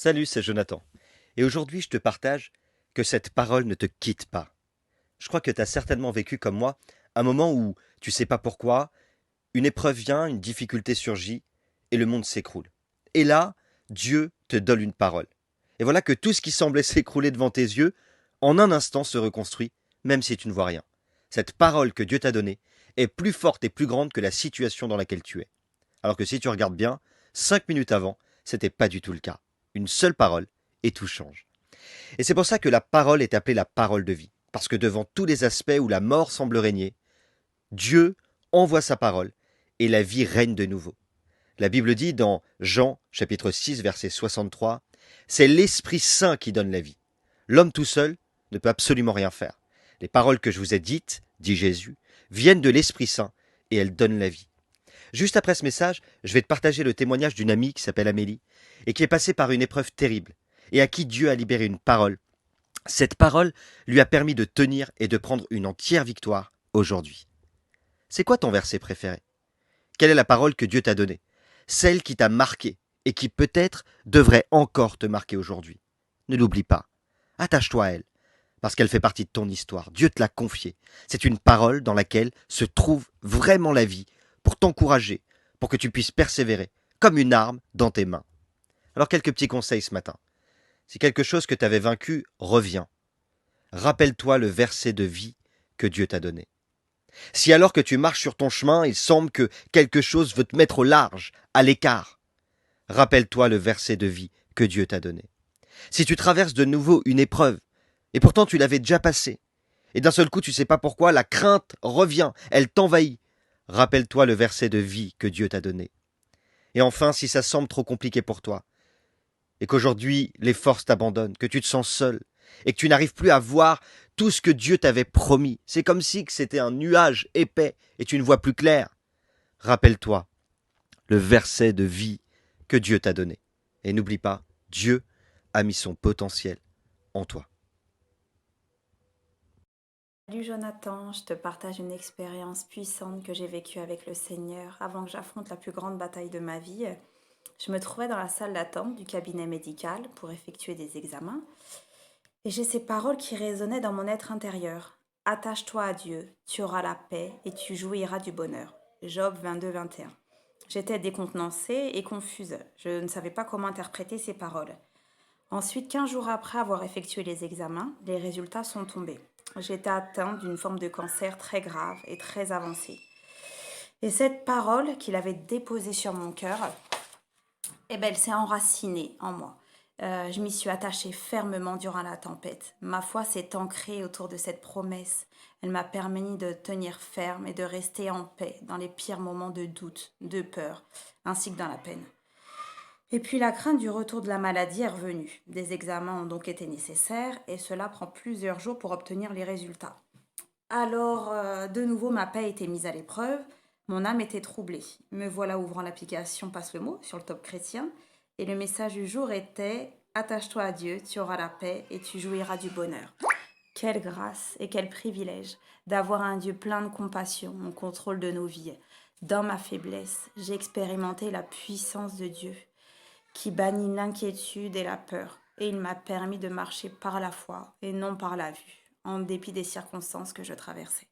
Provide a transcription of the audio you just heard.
Salut, c'est Jonathan. Et aujourd'hui, je te partage que cette parole ne te quitte pas. Je crois que tu as certainement vécu comme moi un moment où tu sais pas pourquoi, une épreuve vient, une difficulté surgit et le monde s'écroule. Et là, Dieu te donne une parole. Et voilà que tout ce qui semblait s'écrouler devant tes yeux, en un instant se reconstruit, même si tu ne vois rien. Cette parole que Dieu t'a donnée est plus forte et plus grande que la situation dans laquelle tu es. Alors que si tu regardes bien, 5 minutes avant, c'était pas du tout le cas. Une seule parole et tout change. Et c'est pour ça que la parole est appelée la parole de vie. Parce que devant tous les aspects où la mort semble régner, Dieu envoie sa parole et la vie règne de nouveau. La Bible dit dans Jean chapitre 6 verset 63, c'est l'Esprit Saint qui donne la vie. L'homme tout seul ne peut absolument rien faire. Les paroles que je vous ai dites, dit Jésus, viennent de l'Esprit Saint et elles donnent la vie. Juste après ce message, je vais te partager le témoignage d'une amie qui s'appelle Amélie et qui est passée par une épreuve terrible et à qui Dieu a libéré une parole. Cette parole lui a permis de tenir et de prendre une entière victoire aujourd'hui. C'est quoi ton verset préféré? Quelle est la parole que Dieu t'a donnée? Celle qui t'a marqué et qui peut-être devrait encore te marquer aujourd'hui. Ne l'oublie pas. Attache-toi à elle, parce qu'elle fait partie de ton histoire. Dieu te l'a confiée. C'est une parole dans laquelle se trouve vraiment la vie, pour t'encourager, pour que tu puisses persévérer, comme une arme dans tes mains. Alors quelques petits conseils ce matin. Si quelque chose que tu avais vaincu revient, rappelle-toi le verset de vie que Dieu t'a donné. Si alors que tu marches sur ton chemin, il semble que quelque chose veut te mettre au large, à l'écart, rappelle-toi le verset de vie que Dieu t'a donné. Si tu traverses de nouveau une épreuve, et pourtant tu l'avais déjà passée, et d'un seul coup tu sais pas pourquoi, la crainte revient, elle t'envahit, rappelle-toi le verset de vie que Dieu t'a donné. Et enfin, si ça semble trop compliqué pour toi, et qu'aujourd'hui les forces t'abandonnent, que tu te sens seul, et que tu n'arrives plus à voir tout ce que Dieu t'avait promis, c'est comme si c'était un nuage épais et tu ne vois plus clair. Rappelle-toi le verset de vie que Dieu t'a donné. Et n'oublie pas, Dieu a mis son potentiel en toi. Salut Jonathan, je te partage une expérience puissante que j'ai vécue avec le Seigneur avant que j'affronte la plus grande bataille de ma vie. Je me trouvais dans la salle d'attente du cabinet médical pour effectuer des examens et j'ai ces paroles qui résonnaient dans mon être intérieur. Attache-toi à Dieu, tu auras la paix et tu jouiras du bonheur. Job 22-21. J'étais décontenancée et confuse. Je ne savais pas comment interpréter ces paroles. Ensuite, 15 jours après avoir effectué les examens, les résultats sont tombés. J'étais atteinte d'une forme de cancer très grave et très avancée. Et cette parole qu'il avait déposée sur mon cœur, elle s'est enracinée en moi. Je m'y suis attachée fermement durant la tempête. Ma foi s'est ancrée autour de cette promesse. Elle m'a permis de tenir ferme et de rester en paix dans les pires moments de doute, de peur, ainsi que dans la peine. Et puis la crainte du retour de la maladie est revenue. Des examens ont donc été nécessaires et cela prend plusieurs jours pour obtenir les résultats. Alors, de nouveau, ma paix était mise à l'épreuve, mon âme était troublée. Me voilà ouvrant l'application Passe le mot sur le top chrétien et le message du jour était attache-toi à Dieu, tu auras la paix et tu jouiras du bonheur. Quelle grâce et quel privilège d'avoir un Dieu plein de compassion au contrôle de nos vies. Dans ma faiblesse, j'ai expérimenté la puissance de Dieu qui bannit l'inquiétude et la peur, et il m'a permis de marcher par la foi et non par la vue, en dépit des circonstances que je traversais.